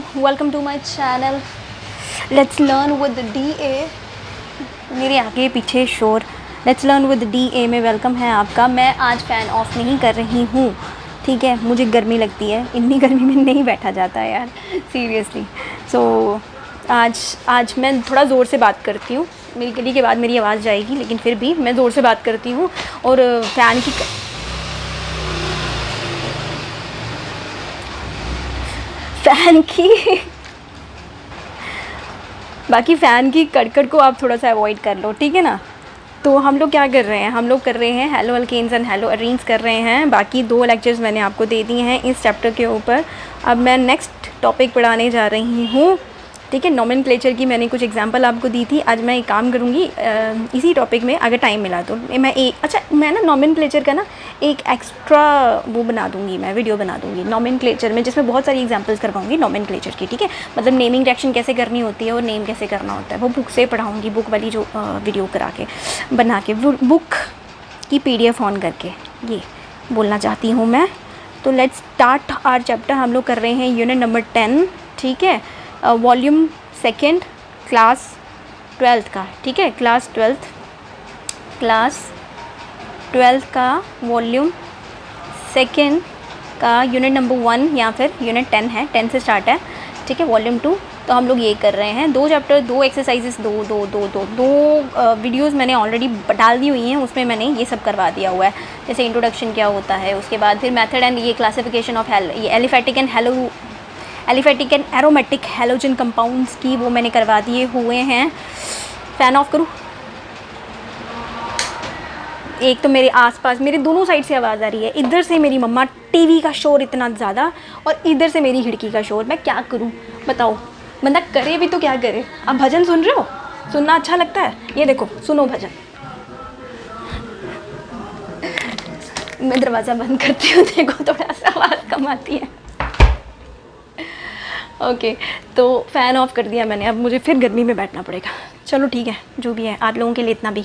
Welcome to my channel let's learn with DA। मेरे आगे पीछे शोर। लेट्स लर्न विद DA में वेलकम है आपका। मैं आज फ़ैन ऑफ नहीं कर रही हूँ, ठीक है। मुझे गर्मी लगती है, इतनी गर्मी में नहीं बैठा जाता है यार, सीरियसली। सो आज मैं थोड़ा ज़ोर से बात करती हूँ। मेरी गली के बाद मेरी आवाज़ जाएगी, लेकिन फिर भी मैं ज़ोर से बात करती हूँ। और फ़ैन की कड़कड़ को आप थोड़ा सा अवॉइड कर लो, ठीक है ना। तो हम लोग क्या कर रहे हैं, हम लोग कर रहे हैं haloalkanes and haloarenes कर रहे हैं। बाकी 2 लेक्चर्स मैंने आपको दे दिए हैं इस चैप्टर के ऊपर। अब मैं नेक्स्ट टॉपिक पढ़ाने जा रही हूँ, ठीक है। नोमेनक्लेचर की मैंने कुछ एग्जांपल आपको दी थी। आज मैं एक काम करूँगी इसी टॉपिक में, अगर टाइम मिला तो मैं ना नोमेनक्लेचर का ना एक एक्स्ट्रा वो बना दूँगी, मैं वीडियो बना दूँगी नोमेनक्लेचर में, जिसमें बहुत सारी एग्जांपल्स करवाऊँगी नोमेनक्लेचर की, ठीक है। मतलब नेमिंग रिएक्शन कैसे करनी होती है और नेम कैसे करना होता है, वो बुक से पढ़ाऊँगी। बुक वाली जो वीडियो करा के बना के बुक की PDF ऑन करके ये बोलना चाहती हूँ मैं। तो लेट्स स्टार्ट आवर चैप्टर। हम लोग कर रहे हैं यूनिट नंबर 10, ठीक है। वॉल्यूम 2 क्लास 12th का, ठीक है। क्लास 12th का वॉल्यूम 2 का यूनिट नंबर 1 या फिर यूनिट 10 है, 10 से स्टार्ट है, ठीक है। वॉल्यूम 2 तो हम लोग ये कर रहे हैं। 2 चैप्टर, 2 एक्सरसाइजेस, दो वीडियोज़ मैंने ऑलरेडी डाल दी हुई हैं। उसमें मैंने ये सब करवा दिया हुआ है, जैसे इंट्रोडक्शन क्या होता है, उसके बाद फिर मेथड एंड ये क्लासिफिकेशन ऑफ ये aliphatic and aromatic halogen compounds की वो मैंने करवा दिए हुए हैं। फ़ैन ऑफ करूँ। एक तो मेरे आसपास मेरे दोनों साइड से आवाज़ आ रही है। इधर से मेरी मम्मा टीवी का शोर इतना ज़्यादा, और इधर से मेरी खिड़की का शोर। मैं क्या करूँ बताओ, बंदा करे भी तो क्या करे। आप भजन सुन रहे हो, सुनना अच्छा लगता है। ये देखो, सुनो भजन। मैं दरवाज़ा बंद करती हूँ, देखो थोड़ा सा आवाज़ कम आती है। ओके तो फ़ैन ऑफ कर दिया मैंने। अब मुझे फिर गर्मी में बैठना पड़ेगा। चलो ठीक है, जो भी है, आप लोगों के लिए इतना भी।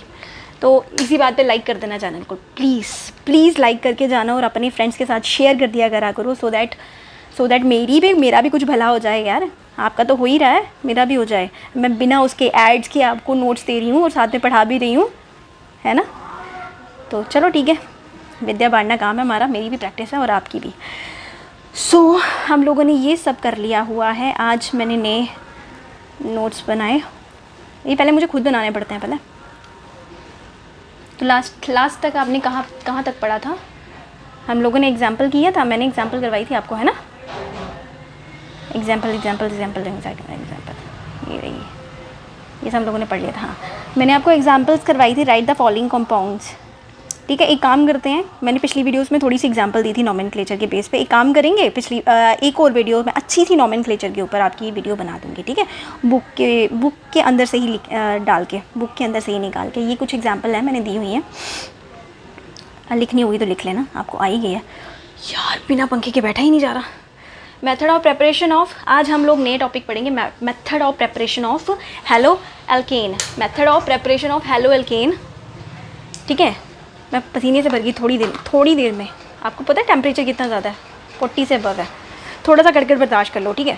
तो इसी बात पे लाइक कर देना चैनल को, प्लीज़ लाइक करके जाना, और अपने फ्रेंड्स के साथ शेयर कर दिया करा करो, सो दैट मेरा भी कुछ भला हो जाए यार। आपका तो हो ही रहा है, मेरा भी हो जाए। मैं बिना उसके एड्स के आपको नोट्स दे रही हूँ और साथ में पढ़ा भी रही हूँ, है ना। तो चलो ठीक है, विद्या बांटना काम है हमारा, मेरी भी प्रैक्टिस है और आपकी भी। हम लोगों ने ये सब कर लिया हुआ है। आज मैंने नए नोट्स बनाए। ये पहले मुझे खुद बनाने पड़ते हैं पहले। तो लास्ट तक आपने कहाँ तक पढ़ा था। हम लोगों ने एग्जाम्पल किया था, मैंने एग्जाम्पल करवाई थी आपको, है ना। एग्जाम्पल ये रही, ये सब हम लोगों ने पढ़ लिया था। हाँ, मैंने आपको एग्जाम्पल्स करवाई थी। राइट द फॉलोइंग कंपाउंड्स, ठीक है। एक काम करते हैं, मैंने पिछली वीडियोस में थोड़ी सी एग्जांपल दी थी नोमेनक्लेचर के बेस पे। एक काम करेंगे, एक और वीडियो में अच्छी सी नोमेनक्लेचर के ऊपर आपकी वीडियो बना दूंगी, ठीक है। बुक के अंदर से ही डाल के, बुक के अंदर से ही निकाल के। ये कुछ एग्जांपल है मैंने दी हुई हैं, लिखनी होगी तो लिख लेना, आपको आ ही गई है यार। बिना पंखे के बैठा ही नहीं जा रहा। मेथड ऑफ प्रेपरेशन ऑफ, आज हम लोग नए टॉपिक पढ़ेंगे। Method of preparation of halo alkane. Method of preparation of halo alkane, ठीक है। मैं पसीने से भर गई थोड़ी देर में। आपको पता है टेम्परेचर कितना ज़्यादा है, 40 से अबव है। थोड़ा सा कड़कड़ बर्दाश्त कर लो, ठीक है।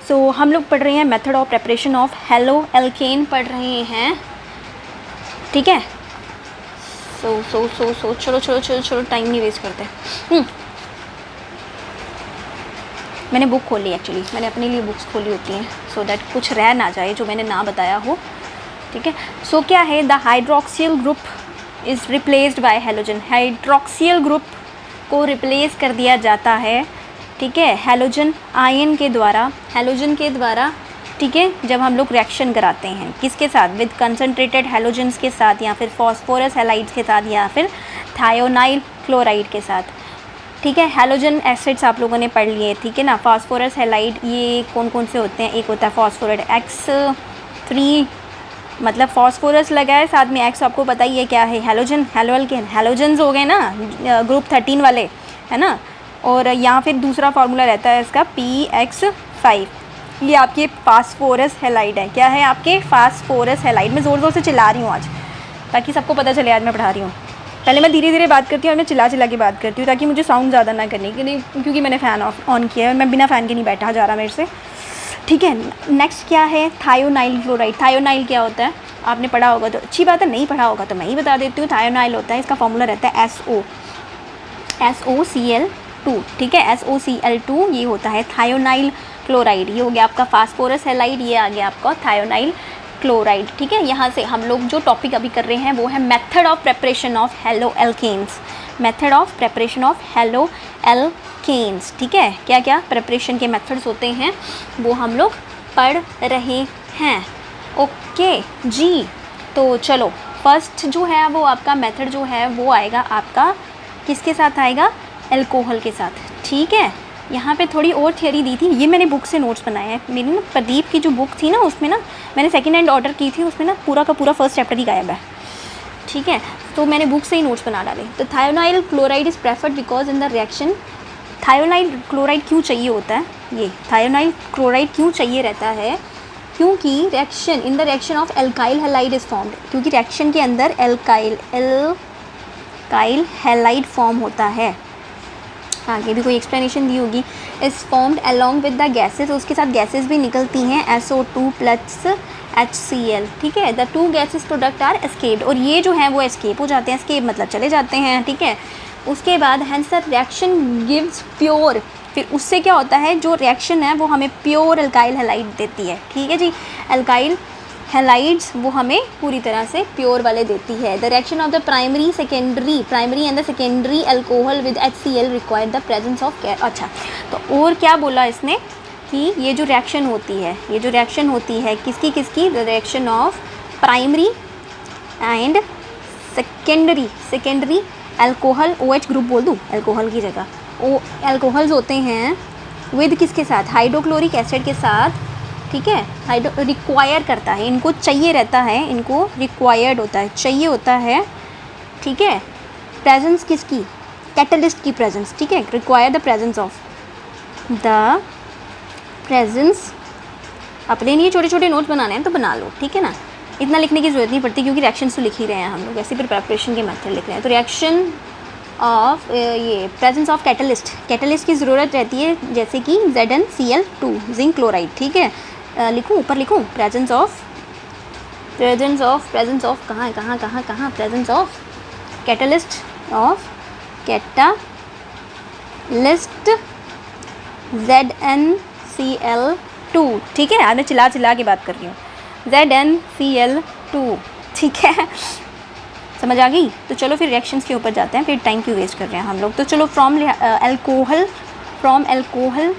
सो हम लोग पढ़ रहे हैं method of preparation of halo alkane पढ़ रहे हैं, ठीक है। चलो टाइम नहीं वेस्ट करते। मैंने बुक खोली, एक्चुअली मैंने अपने लिए बुक्स खोली होती हैं, सो दैट कुछ रह ना जाए जो मैंने ना बताया हो, ठीक है। सो क्या है, the hydroxyl group is replaced by halogen. Hydroxyl group को रिप्लेस कर दिया जाता है, ठीक है, हैलोजन आयन के द्वारा, ठीक है। जब हम लोग रिएक्शन कराते हैं किसके साथ, विद कंसनट्रेटेड हैलोजन्स के साथ, या फिर फॉस्फोरस हैलाइड्स के साथ, या फिर थायोनाइल क्लोराइड के साथ, ठीक है। हैलोजन एसिड्स आप लोगों ने पढ़ लिए, ठीक है ना। फॉस्फोरस हैलाइड ये कौन कौन से होते हैं, एक होता है फॉस्फोरेट X3, मतलब फॉस्फोरस लगा है साथ में X, आपको पता ही है क्या है, हैलोजन, हैलोजन्स हो गए ना, ग्रुप 13 वाले, है ना। और यहाँ फिर दूसरा फार्मूला रहता है इसका PX5। ये आपके फास्फोरस हैलाइड है। क्या है आपके, फास्फोरस हैलाइड। मैं ज़ोर ज़ोर से चिल्ला रही हूँ आज, ताकि सबको पता चले आज मैं पढ़ा रही हूँ। पहले मैं धीरे धीरे बात करती हूँ और मैं चिल्ला के बात करती हूँ, ताकि मुझे साउंड ज़्यादा ना करने के लिए, क्योंकि मैंने फ़ैन ऑन किया है और मैं बिना फ़ैन के नहीं बैठा जा रहा मेरे से। ठीक है, नेक्स्ट क्या है, थायोनाइल क्लोराइड। थायोनाइल क्या होता है, आपने पढ़ा होगा तो अच्छी बात है, नहीं पढ़ा होगा तो मैं ही बता देती हूँ। थायोनाइल होता है, इसका फॉर्मूला रहता है SOCl2, ठीक है, SOCl2 ये होता है थायोनाइल क्लोराइड। ये हो गया आपका फास्फोरस हैलाइड, ये आ गया आपका थायोनाइल क्लोराइड, ठीक है। यहाँ से हम लोग जो टॉपिक अभी कर रहे हैं वो है method of preparation of haloalkanes. Method of preparation of haloalkanes, ठीक है, क्या क्या प्रेपरेशन के मेथड्स होते हैं वो हम लोग पढ़ रहे हैं। ओके जी, तो चलो फर्स्ट जो है वो आपका मेथड जो है वो आएगा आपका किसके साथ आएगा, अल्कोहल के साथ, ठीक है। यहाँ पे थोड़ी और थियरी दी थी, ये मैंने बुक से नोट्स बनाए हैं। मेरी ना प्रदीप की जो बुक थी ना उसमें ना मैंने सेकंड हैंड ऑर्डर की थी, उसमें ना पूरा का पूरा फर्स्ट चैप्टर ही गायब है, ठीक है, तो मैंने बुक से ही नोट्स बना डाले। तो thionyl chloride is preferred because in the reaction, thionyl chloride क्यों चाहिए होता है, ये थायोनाइल क्लोराइड क्यों चाहिए रहता है, क्योंकि reaction in the reaction of alkyl halide is formed, क्योंकि रिएक्शन के अंदर एल्काइल हैलाइड फॉर्म होता है। आगे भी कोई एक्सप्लेनेशन दी होगी। Is formed along with the gases, उसके साथ गैसेज भी निकलती हैं, SO2 प्लस HCl, ठीक है। The two gases product are escaped, और ये जो है वो एस्केप हो जाते हैं, एस्केप मतलब चले जाते हैं, ठीक है। उसके बाद hence the reaction gives pure, फिर उससे क्या होता है, जो रिएक्शन है वो हमें प्योर अल्काइल हैलाइड देती है, ठीक है जी। अल्काइल हैलाइड्स वो हमें पूरी तरह से प्योर वाले देती है। The reaction of the primary and the secondary alcohol with HCl require the presence of कैर। अच्छा, तो और क्या बोला इसने कि ये जो रिएक्शन होती है किसकी, the reaction of primary and secondary alcohol, OH group बोल दूँ अल्कोहल की जगह, अल्कोहल्स होते हैं विद किसके साथ, हाइड्रोक्लोरिक एसिड के साथ, ठीक है। रिक्वायर करता है, इनको चाहिए रहता है, इनको रिक्वायर्ड होता है, चाहिए होता है, ठीक है। प्रेजेंस किसकी, कैटलिस्ट की प्रेजेंस, ठीक है। रिक्वायर द प्रेजेंस अपने लिए छोटे छोटे नोट्स बनाने हैं तो बना लो, ठीक है ना, इतना लिखने की ज़रूरत नहीं पड़ती क्योंकि रिएक्शंस तो लिख ही रहे हैं हम लोग, ऐसे फिर प्रेपरेशन के मेथड लिख रहे हैं। तो रिएक्शन ऑफ ये प्रेजेंस ऑफ कैटलिस्ट की ज़रूरत रहती है, जैसे कि ZnCl2 जिंक क्लोराइड, ठीक है। लिखूँ, ऊपर लिखूँ, presence of presence of catalyst ZnCl2, ठीक है। आज मैं चिल्ला के बात कर रही हूँ, ZnCl2, ठीक है, समझ आ गई। तो चलो फिर रिएक्शंस के ऊपर जाते हैं, फिर टाइम क्यों वेस्ट कर रहे हैं हम लोग। तो चलो फ्रॉम अल्कोहल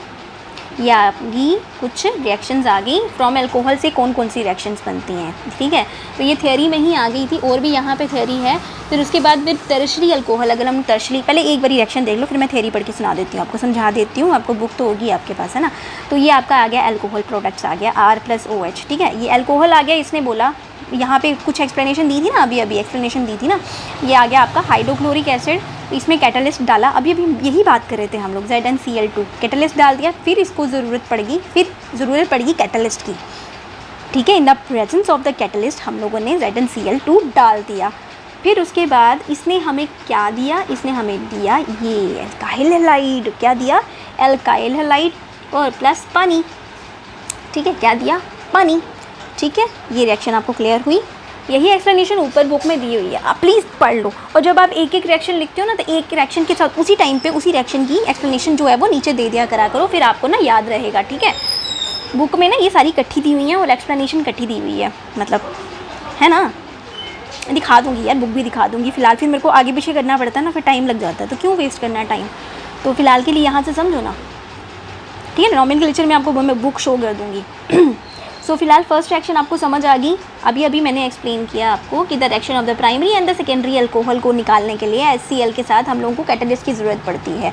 या गई कुछ रिएक्शंस आ गई, फ्रॉम अल्कोहल से कौन कौन सी रिएक्शंस बनती हैं, ठीक है। तो ये थियोरी में ही आ गई थी, और भी यहाँ पे थियोरी है। फिर उसके बाद फिर टर्शरी अल्कोहल, अगर हम टर्शरी, पहले एक बार रिएक्शन देख लो फिर मैं थियोरी पढ़ के सुना देती हूँ आपको, समझा देती हूँ आपको, बुक तो होगी आपके पास, है ना। तो ये आपका आ गया अल्कोहल प्रोडक्ट्स आ गया R+OH, ठीक है। ये अल्कोहल आ गया, इसने बोला यहाँ पे कुछ एक्सप्लेनेशन दी थी ना, अभी एक्सप्लेनेशन दी थी ना। ये आ गया आपका हाइड्रोक्लोरिक एसिड, इसमें कैटलिस्ट डाला, अभी यही बात कर रहे थे हम लोग, ZnCl2 कैटलिस्ट डाल दिया, फिर इसको ज़रूरत पड़ेगी कैटलिस्ट की, ठीक है। In the presence of the catalyst हम लोगों ने ZnCl2 डाल दिया। फिर उसके बाद इसने हमें क्या दिया, इसने हमें दिया ये अल्काइल हैलाइड, क्या दिया, अल्काइल हैलाइड और प्लस पानी, ठीक है, क्या दिया, पानी, ठीक है। ये रिएक्शन आपको क्लियर हुई, यही एक्सप्लेनेशन ऊपर बुक में दी हुई है, आप प्लीज़ पढ़ लो। और जब आप एक एक रिएक्शन लिखते हो ना, तो एक रिएक्शन के साथ उसी टाइम पे उसी रिएक्शन की एक्सप्लेनेशन जो है वो नीचे दे दिया करा करो, फिर आपको ना याद रहेगा, ठीक है। बुक में ना ये सारी इकट्ठी दी हुई हैं और एक्सप्लेनेशन इकट्ठी दी हुई है, मतलब है ना। दिखा दूँगी यार, बुक भी दिखा दूँगी, फिलहाल फिर मेरे को आगे पीछे करना पड़ता है ना, फिर टाइम लग जाता है, तो क्यों वेस्ट करना है टाइम। तो फिलहाल के लिए यहाँ से समझो ना, ठीक है ना। नॉमेनक्लेचर में आपको मैं बुक शो कर दूँगी। सो फिलहाल फर्स्ट रिएक्शन आपको समझ आ गई, अभी मैंने एक्सप्लेन किया आपको कि the reaction of the primary and the secondary alcohol को निकालने के लिए HCl के साथ हम लोगों को कैटलिस्ट की ज़रूरत पड़ती है।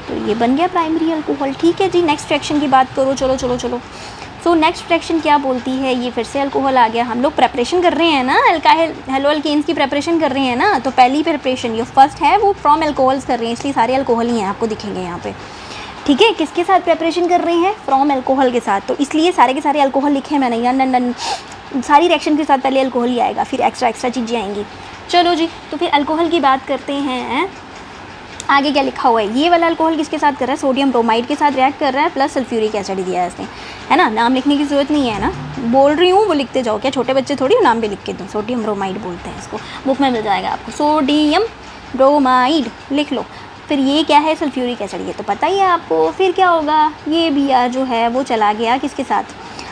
तो ये बन गया प्राइमरी अल्कोहल, ठीक है जी। नेक्स्ट रिएक्शन की बात करो, चलो। सो नेक्स्ट रिएक्शन क्या बोलती है, ये फिर से अल्कोहल आ गया, हम लोग प्रेपरेशन कर रहे हैं ना, अल्काइल हेलो एल्केन्स की प्रेपरेशन कर रहे हैं ना। तो पहली प्रेपरेशन ये फर्स्ट है वो फ्रॉम अल्कोहल्स कर रहे हैं, इसलिए सारे अल्कोहल ही हैं, आपको दिखेंगे यहाँ पे, ठीक है। किसके साथ प्रेपरेशन कर रहे हैं, फ्रॉम अल्कोहल के साथ, तो इसलिए सारे के सारे अल्कोहल लिखे हैं मैंने, या सारी रिएक्शन के साथ पहले अल्कोहल ही आएगा, फिर एक्स्ट्रा चीज़ें आएंगी। चलो जी, तो फिर अल्कोहल की बात करते हैं। आगे क्या लिखा हुआ है, ये वाला अल्कोहल किसके साथ कर रहा है, सोडियम ब्रोमाइड के साथ रिएक्ट कर रहा है, प्लस सल्फ्यूरिक एसिड दिया है इसने, है ना। नाम लिखने की ज़रूरत नहीं है ना, बोल रही हूँ वो लिखते जाओ, क्या छोटे बच्चे थोड़ी नाम भी लिख के दूँ। सोडियम ब्रोमाइड बोलते हैं इसको, बुक में मिल जाएगा आपको, सोडियम ब्रोमाइड लिख लो। फिर ये क्या है, सल्फ्यूरिक एसिड, ये तो पता ही है आपको। फिर क्या होगा, ये भी यार जो है वो चला गया किसके साथ,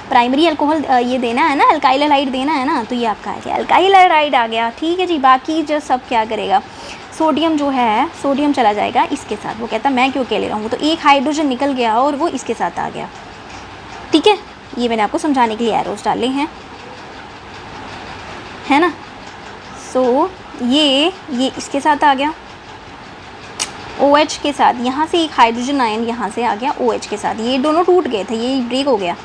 प्राइमरी अल्कोहल ये देना है ना, अल्काइल हैलाइड देना है ना, तो ये आपका आ गया अल्काइल हैलाइड आ गया। ठीक है जी, बाकी जो सब क्या करेगा, सोडियम जो है, सोडियम चला जाएगा इसके साथ। वो कहता मैं क्यों अकेले रहूँ, तो एक हाइड्रोजन निकल गया और वो इसके साथ आ गया। ठीक है, ये मैंने आपको समझाने के लिए एरोस डाले हैं, है ना। सो ये इसके साथ आ गया OH के साथ, यहाँ से एक हाइड्रोजन आयन यहाँ से आ गया OH के साथ, ये दोनों टूट गए थे, ये ब्रेक हो गया।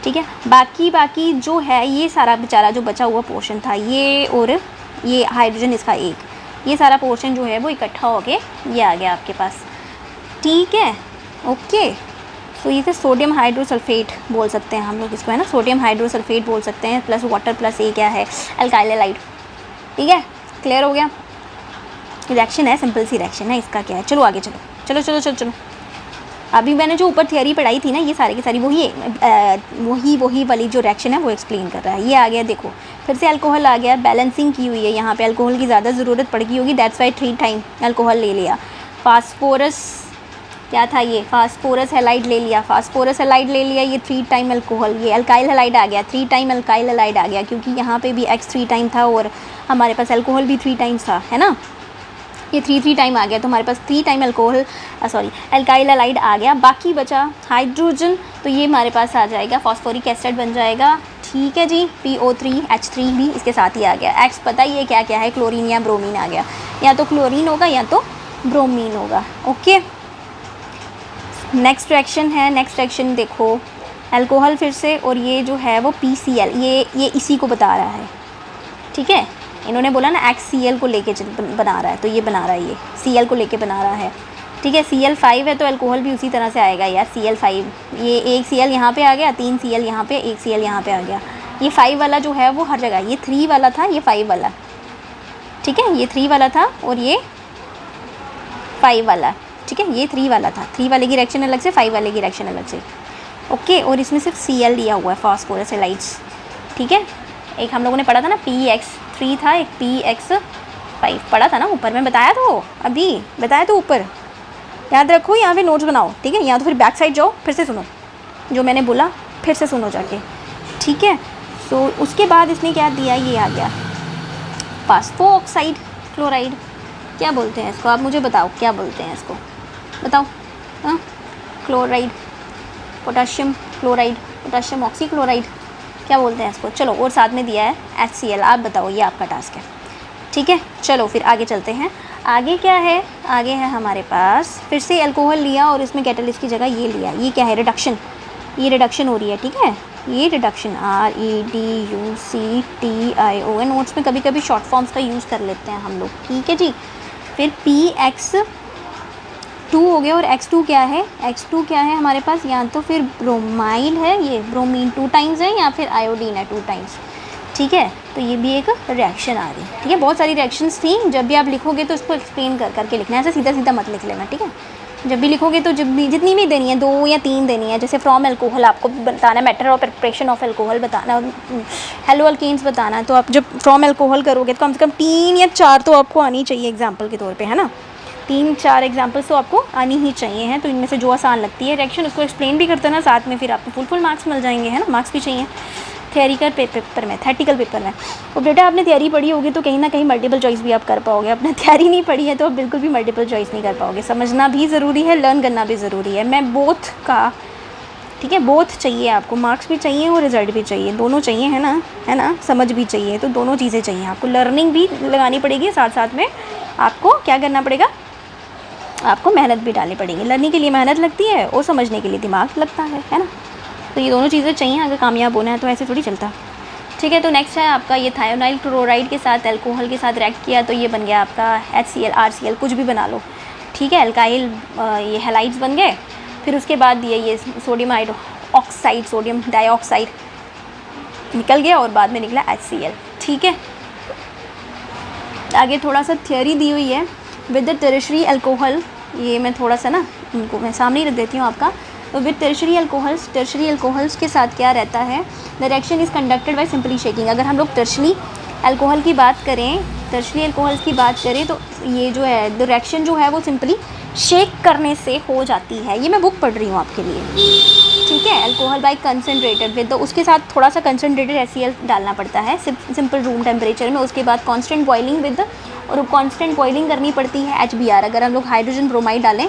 ठीक है, बाकी जो है ये सारा बेचारा जो बचा हुआ पोर्शन था, ये और ये हाइड्रोजन इसका एक, ये सारा पोर्शन जो है वो इकट्ठा हो के ये आ गया आपके पास। ठीक है, ओके। तो ये फिर सोडियम हाइड्रोसल्फेट बोल सकते हैं हम लोग इसको, है ना, सोडियम हाइड्रोसल्फेट बोल सकते हैं, प्लस वाटर प्लस ये क्या है, अल्काइल हैलाइड। ठीक है, क्लियर हो गया। रिएक्शन है, सिंपल सी रिएक्शन है, इसका क्या है। चलो आगे चलो चलो चलो चलो चलो। अभी मैंने जो ऊपर थियरी पढ़ाई थी ना, ये सारी की सारी वही वाली जो रिएक्शन है वो एक्सप्लेन कर रहा है। ये आ गया, देखो फिर से अल्कोहल आ गया, बैलेंसिंग की हुई है यहाँ पे, अल्कोहल की ज़्यादा ज़रूरत पड़ गई होगी, दैट्स वाई 3 टाइम अल्कोहल ले लिया। फास्फोरस क्या था, ये फास्फोरस हैलाइड ले लिया, फास्फोरस हैलाइड ले लिया, ये 3 टाइम अल्कोहल, ये अल्काइल हैलाइड आ गया, 3 टाइम अल्काइल हैलाइड आ गया, क्योंकि यहाँ पे भी X 3 टाइम था और हमारे पास अल्कोहल भी 3 टाइम्स था, है ना। ये 3 टाइम आ गया, तो हमारे पास 3 टाइम अल्कोहल अल्काइल हैलाइड आ गया। बाकी बचा हाइड्रोजन, तो ये हमारे पास आ जाएगा फॉस्फोरिक एसिड बन जाएगा। ठीक है जी, PO3H3 भी इसके साथ ही आ गया। X पता ही है क्या क्या है, क्लोरीन या ब्रोमीन आ गया, या तो क्लोरीन होगा या तो ब्रोमीन होगा। ओके, नेक्स्ट रिएक्शन है, नेक्स्ट रिएक्शन देखो, अल्कोहल फिर से, और ये जो है वो PCl, ये इसी को बता रहा है। ठीक है, इन्होंने बोला ना HCl को लेके बना रहा है, तो ये बना रहा है, ये Cl को लेके बना रहा है। ठीक है, Cl5 है तो अल्कोहल भी उसी तरह से आएगा यार, Cl5, ये एक Cl यहाँ पे आ गया, 3 Cl यहाँ पे, एक Cl यहाँ पे आ गया। ये 5 वाला जो है वो हर जगह, ये 3 वाला था, ये 5 वाला। ठीक है, ये 3 वाला था और ये 5 वाला। ठीक है, ये 3 वाला था, 3 वाले की रिएक्शन अलग से, 5 वाले की रिएक्शन अलग से। ओके, और इसमें सिर्फ Cl दिया हुआ है, फास्फोरस हैलाइड्स। ठीक है, एक हम लोगों ने पढ़ा था ना, PX3 था, एक PX5 पढ़ा था ना ऊपर, में बताया तो, अभी बताया तो ऊपर, याद रखो, यहाँ पे नोट्स बनाओ। ठीक है, या तो फिर बैक साइड जाओ, फिर से सुनो जो मैंने बोला, फिर से सुनो जाके। ठीक है, तो उसके बाद इसने क्या दिया, ये आ गया फास्फो ऑक्साइड क्लोराइड, क्या बोलते हैं इसको, आप मुझे बताओ क्या बोलते हैं इसको, बताओ। हाँ, chloride, potassium chloride, potassium oxy chloride, क्या बोलते हैं इसको। चलो, और साथ में दिया है HCl, आप बताओ, ये आपका टास्क है। ठीक है, चलो फिर आगे चलते हैं। आगे क्या है, आगे है हमारे पास फिर से अल्कोहल लिया और इसमें कैटलिस्ट की जगह ये लिया, ये क्या है, रिडक्शन, ये रिडक्शन हो रही है। ठीक है, ये रिडक्शन REDUCTION, नोट्स में कभी कभी शॉर्ट फॉर्म्स का यूज़ कर लेते हैं हम लोग। ठीक है जी, फिर PX2 हो गया, और X2 क्या है, X2 क्या है हमारे पास, या तो फिर ब्रोमाइड है, ये ब्रोमीन 2 टाइम्स है, या फिर आयोडीन है 2 टाइम्स। ठीक है, तो ये भी एक रिएक्शन आ रही है। ठीक है, बहुत सारी रिएक्शंस थी, जब भी आप लिखोगे तो इसको एक्सप्लेन करके लिखना है, ऐसा सीधा सीधा मत लिख लेना। ठीक है, जब भी लिखोगे तो जितनी भी देनी है, 2 या 3 देनी है, जैसे फ्रॉम अल्कोहल आपको बताना, matter of preparation of alcohol बताना, हेलो अल्केन्स बताना, तो आप जब फ्रॉम अल्कोहल करोगे तो कम से कम 3 या 4 तो आपको आनी चाहिए एग्जाम्पल के तौर पर, है ना। 3-4 एग्जाम्पल्स तो आपको आनी ही चाहिए हैं, तो इनमें से जो आसान लगती है रिएक्शन उसको एक्सप्लेन भी करते ना साथ में, फिर आपको फुल मार्क्स मिल जाएंगे, है ना। मार्क्स भी चाहिए थियरिकल पेपर में, थेटिकल पेपर में। और बेटा आपने थियरी पढ़ी होगी तो कहीं ना कहीं मल्टीपल चॉइस भी आप कर पाओगे, आपने थियरी नहीं पढ़ी है तो आप बिल्कुल भी मल्टीपल चॉइस नहीं कर पाओगे। समझना भी ज़रूरी है, लर्न करना भी ज़रूरी है, मैं बोथ का। ठीक है, बोथ चाहिए आपको, मार्क्स भी चाहिए और रिजल्ट भी चाहिए, दोनों चाहिए, है ना, समझ भी चाहिए, तो दोनों चीज़ें चाहिए आपको। लर्निंग भी लगानी पड़ेगी, साथ साथ में आपको क्या करना पड़ेगा, आपको मेहनत भी डालनी पड़ेगी। लर्निंग के लिए मेहनत लगती है और समझने के लिए दिमाग लगता है ना। तो ये दोनों चीज़ें चाहिए अगर कामयाब होना है, तो ऐसे थोड़ी चलता। ठीक है, तो नेक्स्ट है आपका ये थायोनाइल क्लोराइड के साथ अल्कोहल के साथ रिएक्ट किया, तो ये बन गया आपका HCl RCl, कुछ भी बना लो। ठीक है, अल्काइल ये हैलाइड्स बन गए। फिर उसके बाद दिए ये सोडियम ऑक्साइड, सोडियम डाइऑक्साइड निकल गया, और बाद में निकला HCl। ठीक है, आगे थोड़ा सा थियोरी दी हुई है, विद द टर्शरी अल्कोहल, ये मैं थोड़ा सा ना इनको मैं सामने ही रख देती हूँ आपका। तो विद टर्शरी अल्कोहल्स के साथ क्या रहता है, the reaction is conducted by simply shaking. अगर हम लोग टर्शरी अल्कोहल की बात करें, टर्शरी अल्कोहल्स की बात करें तो ये जो है द रिएक्शन जो है वो सिंपली शेक करने से हो जाती है। ये मैं बुक पढ़ रही हूँ आपके लिए, ठीक है। अल्कोहल बाय कंसनट्रेटेड विद, तो उसके साथ थोड़ा सा कंसनट्रेटेड HCl डालना पड़ता है सिंपल रूम टेम्परेचर में। उसके बाद कांस्टेंट बॉइलिंग विद, और कांस्टेंट बॉइलिंग करनी पड़ती है HBr। अगर हम लोग हाइड्रोजन ब्रोमाइड डालें,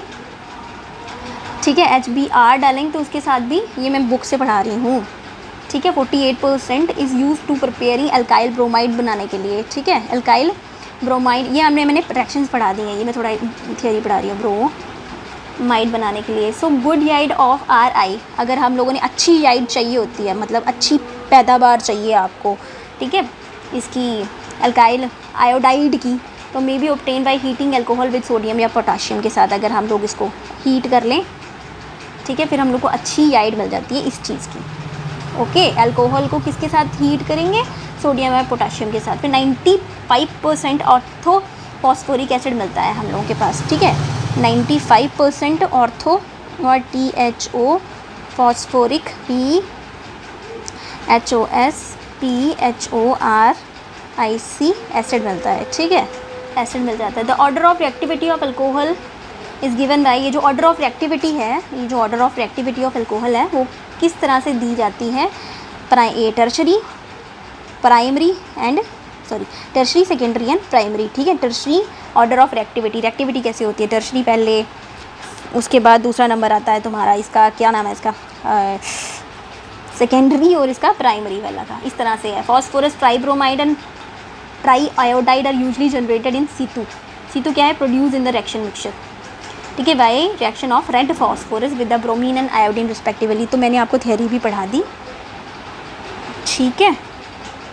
ठीक है, HBr डालेंगे तो उसके साथ भी, ये मैं बुक से पढ़ा रही हूँ, ठीक है। 48% is use to preparing alkyl bromide बनाने के लिए, ठीक है। अल्काइल ब्रोमाइड, ये मैंने रिएक्शंस पढ़ा दी हैं, ये मैं थोड़ा थियोरी पढ़ा रही हूँ ब्रोमाइड बनाने के लिए। सो गुड याइड ऑफ Ri, अगर हम लोगों ने अच्छी याइड चाहिए होती है, मतलब अच्छी पैदावार चाहिए आपको, ठीक है, इसकी अल्काइल आयोडाइड की, तो may be obtain by heating alcohol with sodium या पोटाशियम के साथ। अगर हम लोग इसको हीट कर लें, ठीक है, फिर हम लोग को अच्छी याइड मिल जाती है इस चीज़ की। ओके, अल्कोहल को किसके साथ हीट करेंगे, सोडियम या पोटाशियम के साथ। फिर 95% ऑर्थो फॉस्फोरिक एसिड मिलता है हम लोगों के पास, ठीक है। 95% ऑर्थो और THO फॉस्फोरिक PHOS एसिड मिलता है, ठीक है, एसिड मिल जाता है। The order of reactivity of alcohol is given by, ये जो ऑर्डर ऑफ रिएक्टिविटी है, ये जो order of reactivity of alcohol है वो किस तरह से दी जाती है, tertiary, primary and tertiary, secondary and primary, ठीक है। टर्शरी ऑर्डर ऑफ रिएक्टिविटी कैसे होती है, टर्शरी पहले, उसके बाद दूसरा नंबर आता है तुम्हारा, इसका क्या नाम है इसका, सेकेंडरी, और इसका प्राइमरी वाला का इस तरह से है। Phosphorus tribromide and triiodide are usually generated in C2 क्या है, produce in the reaction mixture, ठीक है, by reaction of red phosphorus with the bromine and iodine respectively. तो मैंने आपको थ्योरी भी पढ़ा दी, ठीक है।